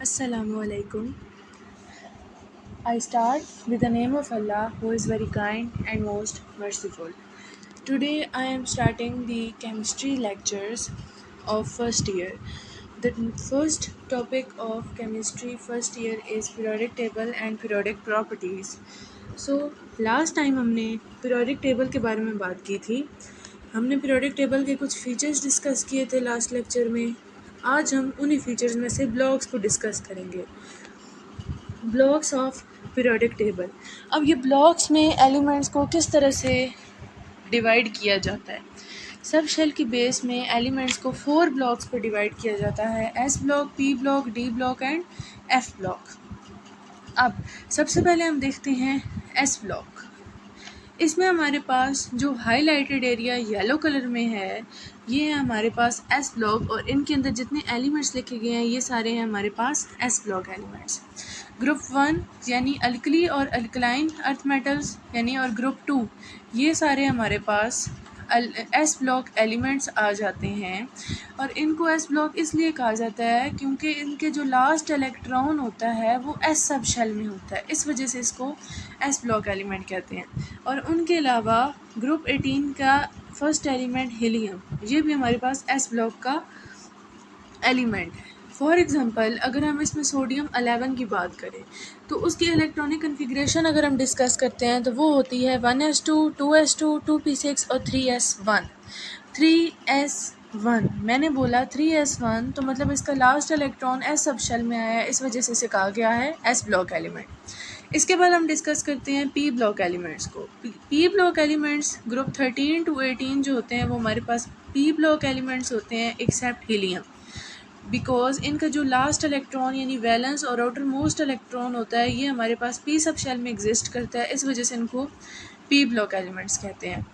Assalamualaikum. I start with the name of Allah, who is very kind and most merciful. Today I am starting the chemistry lectures of first year. The first topic of chemistry first year is periodic table and periodic properties. So last time हमने periodic table के बारे में बात की थी. हमने periodic table के कुछ फीचर्स डिस्कस किए थे लास्ट लेक्चर में. आज हम उन्हीं फीचर्स में से ब्लॉक्स को डिस्कस करेंगे. Blocks of periodic table. अब ये ब्लॉक्स में एलिमेंट्स को किस तरह से डिवाइड किया जाता है. सब शेल की बेस में एलिमेंट्स को 4 ब्लॉक्स पर डिवाइड किया जाता है. S block, P block, D block and F block. अब सबसे पहले हम देखते हैं एस ब्लॉक. इसमें हमारे पास जो हाईलाइटेड एरिया येलो कलर में है ये है हमारे पास एस ब्लॉक, और इनके अंदर जितने एलिमेंट्स लिखे गए हैं ये सारे हैं हमारे पास एस ब्लॉक एलिमेंट्स. ग्रुप 1 यानी अल्कली और अल्कलाइन अर्थ मेटल्स यानी, और ग्रुप 2 ये सारे हमारे पास एस ब्लॉक एलिमेंट्स आ जाते हैं. और इनको एस ब्लॉक इसलिए कहा जाता है क्योंकि इनके जो लास्ट इलेक्ट्रॉन होता है वो एस सब शेल में होता है, इस वजह से इसको एस ब्लॉक एलिमेंट कहते हैं. और उनके अलावा ग्रुप 18 का फर्स्ट एलिमेंट हीलियम, ये भी हमारे पास एस ब्लॉक का एलिमेंट है. फॉर एग्ज़ाम्पल अगर हम इसमें सोडियम 11 की बात करें तो उसकी इलेक्ट्रॉनिक कन्फिग्रेशन अगर हम डिस्कस करते हैं तो वो होती है 1s2, 2s2, 2p6 और 3s1. 3s1 मैंने बोला 3s1 तो मतलब इसका last electron S sub shell में आया है, इस वजह से इसे कहा गया है एस ब्लॉक एलिमेंट. इसके बाद हम डिस्कस करते हैं पी ब्लॉक एलिमेंट्स को. P block elements group 13 to 18 जो होते हैं वो हमारे पास पी ब्लॉक एलिमेंट्स होते हैं एक्सेप्ट हीलियम, बिकॉज इनका जो लास्ट इलेक्ट्रॉन यानी वैलेंस और आउटर मोस्ट इलेक्ट्रॉन होता है ये हमारे पास पी सब शेल में एग्जिस्ट करता है, इस वजह से इनको पी ब्लॉक एलिमेंट्स कहते हैं.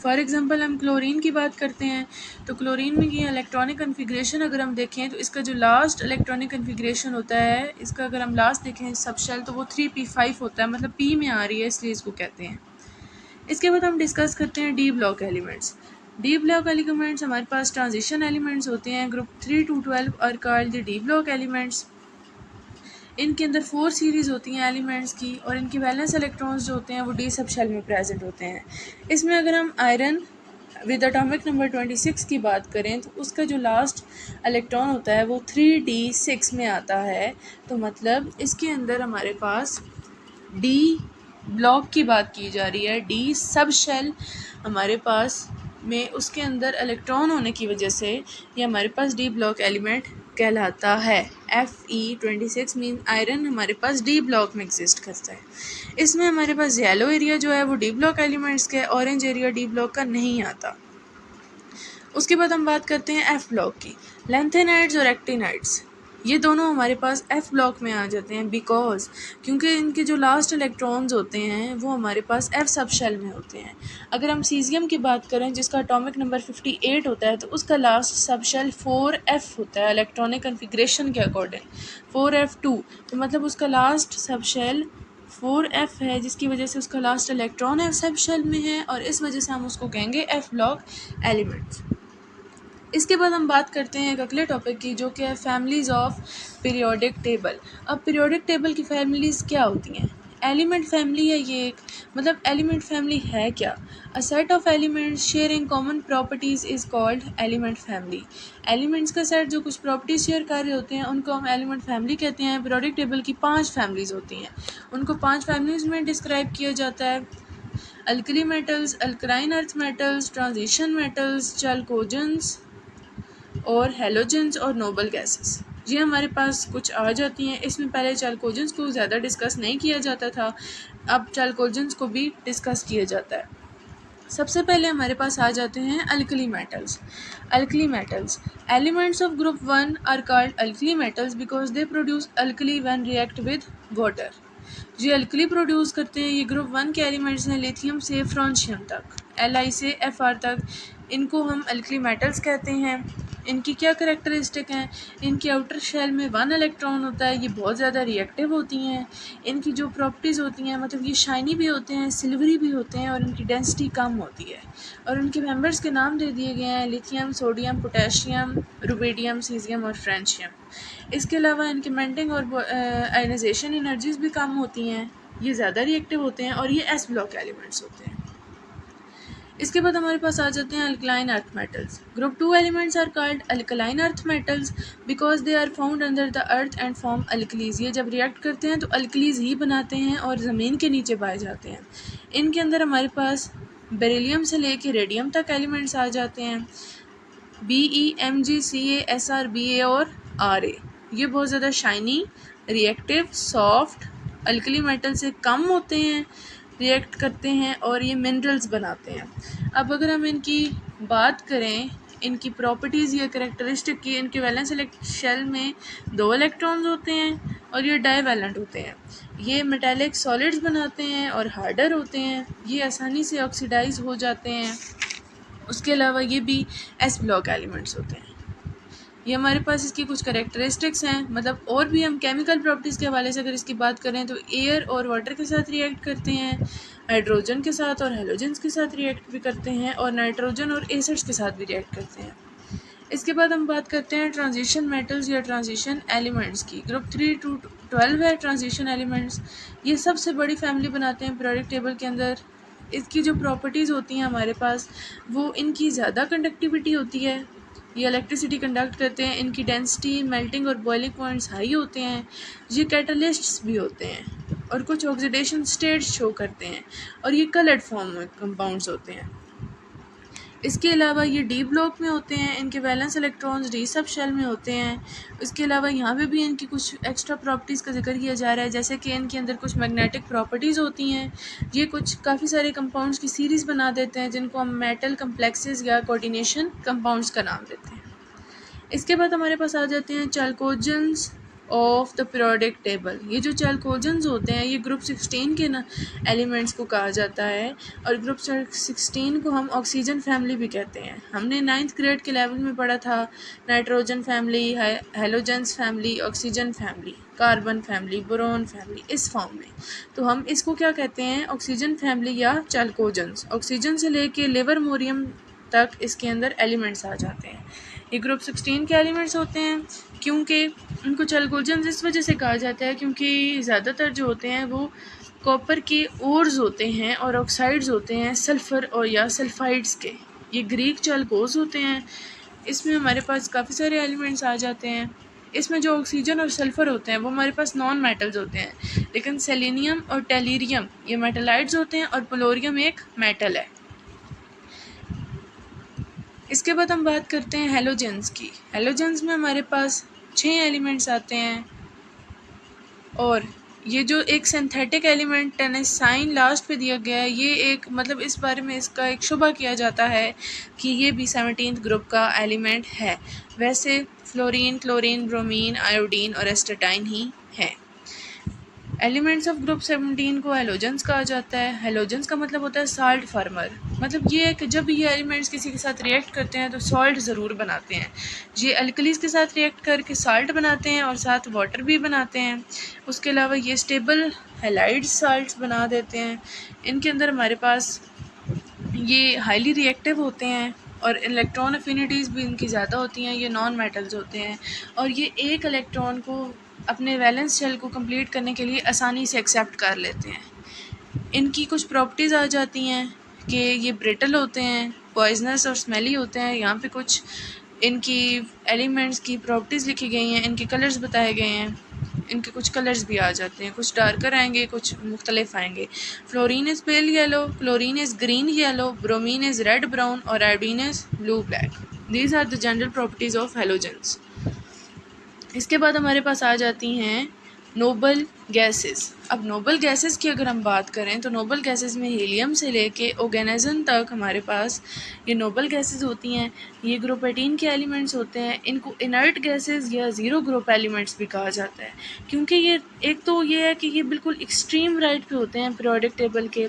फॉर एग्जांपल हम क्लोरीन की बात करते हैं तो क्लोरीन में की इलेक्ट्रॉनिक कन्फिग्रेशन अगर हम देखें तो इसका जो लास्ट इलेक्ट्रॉनिक कन्फिग्रेशन होता है इसका अगर हम लास्ट देखें सब शेल तो वो 3p5 होता है, मतलब पी में आ रही है इसलिए इसको कहते हैं. इसके बाद हम डिस्कस करते हैं D block elements. D block elements हमारे पास ट्रांजिशन एलिमेंट्स होते हैं. Group 3 to 12 are called the D block elements. इनके अंदर 4 सीरीज़ होती हैं एलिमेंट्स की, और इनके वैलेंस इलेक्ट्रॉन्स जो होते हैं वो डी सब शेल में प्रेजेंट होते हैं. इसमें अगर हम आयरन विद एटॉमिक नंबर 26 की बात करें तो उसका जो लास्ट इलेक्ट्रॉन होता है वो 3d6 में आता है, तो मतलब इसके अंदर हमारे पास डी ब्लॉक की बात की जा रही है. डी सब शेल हमारे पास में उसके अंदर इलेक्ट्रॉन होने की वजह से ये हमारे पास डी ब्लॉक एलिमेंट कहलाता है. Fe26 मीन आयरन हमारे पास डी ब्लॉक में एग्जिस्ट करता है. इसमें हमारे पास येलो एरिया जो है वो डी ब्लॉक एलिमेंट्स के, ऑरेंज एरिया डी ब्लॉक का नहीं आता. उसके बाद हम बात करते हैं एफ ब्लॉक की. लैंथेनाइड्स और एक्टिनाइड्स ये दोनों हमारे पास एफ ब्लॉक में आ जाते हैं बिकॉज क्योंकि इनके जो लास्ट इलेक्ट्रॉन्स होते हैं वो हमारे पास एफ सब शेल में होते हैं. अगर हम सीजियम की बात करें जिसका एटॉमिक नंबर 58 होता है तो उसका लास्ट सब शेल 4f होता है इलेक्ट्रॉनिक कन्फिग्रेशन के अकॉर्डिंग 4f2, तो मतलब उसका लास्ट सब शेल 4f है जिसकी वजह से उसका last electron F sub shell में है, और इस वजह से हम उसको कहेंगे एफ ब्लॉक एलिमेंट्स. इसके बाद हम बात करते हैं एक अगले टॉपिक की जो कि है फैमिलीज़ ऑफ पीरियोडिक टेबल. अब पीरियोडिक टेबल की फैमिलीज़ क्या होती हैं. एलिमेंट फैमिली है ये एक, मतलब एलिमेंट फैमिली है क्या. A set of elements sharing common properties is called element family. Elements का सेट जो कुछ प्रॉपर्टीज शेयर कर रहे होते हैं उनको हम एलिमेंट फैमिली कहते हैं. पीरियोडिक टेबल की 5 फैमिलीज़ होती हैं, उनको 5 फैमिलीज़ में डिस्क्राइब किया जाता है. Alkali metals, alkaline earth metals, transition metals, चैल्कोजेंस और हेलोजेंस और नोबल गैसेस, ये हमारे पास कुछ आ जाती हैं. इसमें पहले चैल्कोजेंस को ज़्यादा डिस्कस नहीं किया जाता था, अब चैल्कोजेंस को भी डिस्कस किया जाता है. सबसे पहले हमारे पास आ जाते हैं alkali metals. Alkali metals elements of group 1 are called alkali metals because they produce alkali when react with water. ये अल्कली प्रोड्यूस करते हैं. ये ग्रुप 1 के एलिमेंट्स हैं लिथियम से फ्रांशियम तक. Li से Fr तक, इनको हम अल्कली मेटल्स कहते हैं। इनकी क्या करैक्टरिस्टिक हैं? इनकी आउटर शेल में 1 इलेक्ट्रॉन होता है, ये बहुत ज़्यादा रिएक्टिव होती हैं। इनकी जो प्रॉपर्टीज़ होती हैं, मतलब ये शाइनी भी होते हैं, सिल्वरी भी होते हैं, और इनकी डेंसिटी कम होती है। और उनके मेंबर्स के नाम दे दिए गए हैं lithium, sodium, potassium, rubidium, caesium और फ्रेंशियम। इसके अलावा इनकी मेल्टिंग और आयनाइजेशन एनर्जीज भी कम होती हैं, ये ज़्यादा रिएक्टिव होते हैं, और ये एस ब्लॉक एलिमेंट्स होते हैं। इसके बाद हमारे पास आ जाते हैं alkaline earth metals. Group 2 elements are called alkaline earth metals because they are found under the earth and form alkalis. ये जब रिएक्ट करते हैं तो अल्कलीज ही बनाते हैं और ज़मीन के नीचे पाए जाते हैं। इनके अंदर हमारे पास बेरिलियम से लेके रेडियम तक एलिमेंट्स आ जाते हैं। BE, MG, CA, SR, BA और RA। ये बहुत ज़्यादा shiny, reactive, soft, alkali metal से कम होते हैं, रिएक्ट करते हैं और ये मिनरल्स बनाते हैं। अब अगर हम इनकी बात करें, इनकी प्रॉपर्टीज़ या करैक्टरिस्टिक की, इनके वैलेंस शेल में 2 इलेक्ट्रॉन्स होते हैं और ये डाईवैलेंट होते हैं। ये मेटालिक सॉलिड्स बनाते हैं और हार्डर होते हैं, ये आसानी से ऑक्सीडाइज हो जाते हैं। उसके अलावा ये भी एस ब्लॉक एलिमेंट्स होते हैं। ये हमारे पास इसकी कुछ करैक्टरिस्टिक्स हैं, मतलब और भी हम केमिकल प्रॉपर्टीज़ के हवाले से अगर इसकी बात करें तो एयर और वाटर के साथ रिएक्ट करते हैं, हाइड्रोजन के साथ और हेलोजेंस के साथ रिएक्ट भी करते हैं, और नाइट्रोजन और एसिड्स के साथ भी रिएक्ट करते हैं। इसके बाद हम बात करते हैं ट्रांजिशन मेटल्स या ट्रांजिशन एलिमेंट्स की। ग्रुप 3 to 12 है ट्रांजिशन एलिमेंट्स। ये सबसे बड़ी फैमिली बनाते हैं पीरियोडिक टेबल के अंदर। इसकी जो प्रॉपर्टीज़ होती हैं हमारे पास, वो इनकी ज़्यादा कंडक्टिविटी होती है, ये इलेक्ट्रिसिटी कंडक्ट करते हैं, इनकी डेंसिटी, मेल्टिंग और बॉइलिंग पॉइंट्स हाई होते हैं, ये कैटलिस्ट्स भी होते हैं और कुछ ऑक्सीडेशन स्टेट्स शो करते हैं, और ये कलर्ड फॉर्म में कंपाउंड्स होते हैं। इसके अलावा ये डी ब्लॉक में होते हैं, इनके valence electrons D sub shell में होते हैं। इसके अलावा यहाँ पे भी इनकी कुछ एक्स्ट्रा प्रॉपर्टीज़ का जिक्र किया जा रहा है, जैसे कि इनके अंदर कुछ मैग्नेटिक प्रॉपर्टीज़ होती हैं। ये कुछ काफ़ी सारे कंपाउंड्स की सीरीज़ बना देते हैं, जिनको हम मेटल कम्प्लेक्सेस या कोऑर्डिनेशन कंपाउंड्स का नाम देते हैं। इसके बाद हमारे पास आ जाते हैं चैल्कोजेंस ऑफ द पीरियोडिक टेबल। ये जो चैल्कोजेंस होते हैं, ये ग्रुप 16 के ना एलिमेंट्स को कहा जाता है, और ग्रुप 16 को हम ऑक्सीजन फैमिली भी कहते हैं। हमने 9th ग्रेड के लेवल में पढ़ा था nitrogen family, halogens family, oxygen family, carbon family, boron family, इस फॉर्म में। तो हम इसको क्या कहते हैं? ऑक्सीजन फैमिली या चैल्कोजेंस। ऑक्सीजन से लेके लिवरमोरियम तक इसके अंदर एलिमेंट्स आ जाते हैं। ये ग्रुप 16 के एलिमेंट्स होते हैं, क्योंकि उनको चैल्कोजेंस इस वजह से कहा जाता है क्योंकि ज़्यादातर जो होते हैं वो कॉपर के ओर्स होते हैं और ऑक्साइड्स होते हैं सल्फ़र और या सल्फाइड्स के। ये ग्रीक चैल्कोज होते हैं। इसमें हमारे पास काफ़ी सारे एलिमेंट्स आ जाते हैं। इसमें जो ऑक्सीजन और सल्फ़र होते हैं वो हमारे पास नॉन मेटल्स होते हैं, लेकिन सेलेनियम और टेलीरियम ये मेटलाइड्स होते हैं, और पोलोरियम एक मेटल है। इसके बाद हम बात करते हैं हेलोजेंस की। हेलोजेंस में हमारे पास 6 एलिमेंट्स आते हैं, और ये जो एक सिंथेटिक एलिमेंट टेनेसाइन लास्ट पे दिया गया है, ये एक मतलब इस बारे में इसका एक शुबा किया जाता है कि ये भी 17th ग्रुप का एलिमेंट है। वैसे फ्लोरीन, क्लोरीन, ब्रोमीन, आयोडीन और एस्टेटाइन ही है। एलिमेंट्स ऑफ ग्रुप 17 को हेलोजेंस कहा जाता है। हेलोजेंस का मतलब होता है साल्ट फार्मर, मतलब ये है कि जब ये एलिमेंट्स किसी के साथ रिएक्ट करते हैं तो सॉल्ट ज़रूर बनाते हैं। ये अल्कलीज के साथ रिएक्ट करके साल्ट बनाते हैं और साथ वाटर भी बनाते हैं। उसके अलावा ये स्टेबल हैलाइड साल्ट्स बना देते हैं। इनके अंदर हमारे पास ये हाईली रिएक्टिव होते हैं और इलेक्ट्रॉन अफिनिटीज़ भी इनकी ज़्यादा होती हैं। ये नॉन मेटल्स होते हैं, और ये एक इलेक्ट्रॉन को अपने वैलेंस शेल को कंप्लीट करने के लिए आसानी से एक्सेप्ट कर लेते हैं। इनकी कुछ प्रॉपर्टीज़ आ जाती हैं कि ये ब्रिटल होते हैं, पॉइजनस और स्मेली होते हैं। यहाँ पे कुछ इनकी एलिमेंट्स की प्रॉपर्टीज़ लिखी गई हैं, इनके कलर्स बताए गए हैं। इनके कुछ कलर्स भी आ जाते हैं, कुछ डार्कर आएंगे, कुछ मुख्तलिफ आएंगे। Fluorine is pale yellow, chlorine is green yellow, bromine is red brown और iodine is blue black. These are the general properties of halogens. इसके बाद हमारे पास आ जाती हैं नोबल गैसेस। अब नोबल गैसेस की अगर हम बात करें तो नोबल गैसेस में हीलियम से लेके ऑर्गेनिज्म तक हमारे पास ये नोबल गैसेस होती हैं। ये ग्रुप 18 के एलिमेंट्स होते हैं। इनको इनर्ट गैसेस या ज़ीरो ग्रुप एलिमेंट्स भी कहा जाता है, क्योंकि ये एक तो ये है कि ये बिल्कुल एक्सट्रीम राइट पे होते हैं पीरियोडिक टेबल के।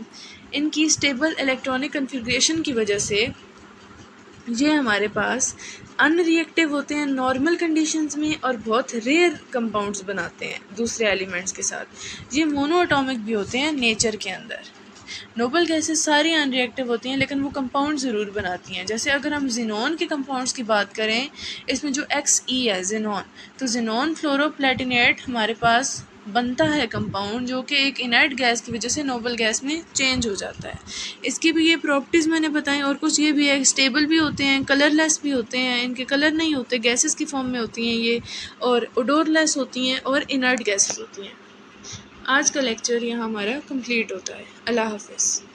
इनकी स्टेबल इलेक्ट्रॉनिक कन्फिग्रेशन की वजह से ये हमारे पास अनरिएक्टिव होते हैं नॉर्मल कंडीशंस में और बहुत रेयर कंपाउंड्स बनाते हैं दूसरे एलिमेंट्स के साथ। ये मोनो एटॉमिक भी होते हैं नेचर के अंदर। नोबल गैसेस सारी अनरिएक्टिव होती हैं लेकिन वो कंपाउंड ज़रूर बनाती हैं। जैसे अगर हम जिनॉन के कंपाउंड्स की बात करें, इसमें जो XE है जिनॉन, तो जिनॉन फ्लोरोप्लेटिनेट हमारे पास बनता है कंपाउंड जो कि एक इनर्ट गैस की वजह से नोबल गैस में चेंज हो जाता है। इसकी भी ये प्रॉपर्टीज़ मैंने बताई और कुछ ये भी है, स्टेबल भी होते हैं, कलरलेस भी होते हैं, इनके कलर नहीं होते, गैसेस की फॉर्म में होती हैं ये, और ओडोरलेस होती हैं और इनर्ट गैसेस होती हैं। आज का लेक्चर यहाँ हमारा कंप्लीट होता है। अल्लाह हाफ़िज़।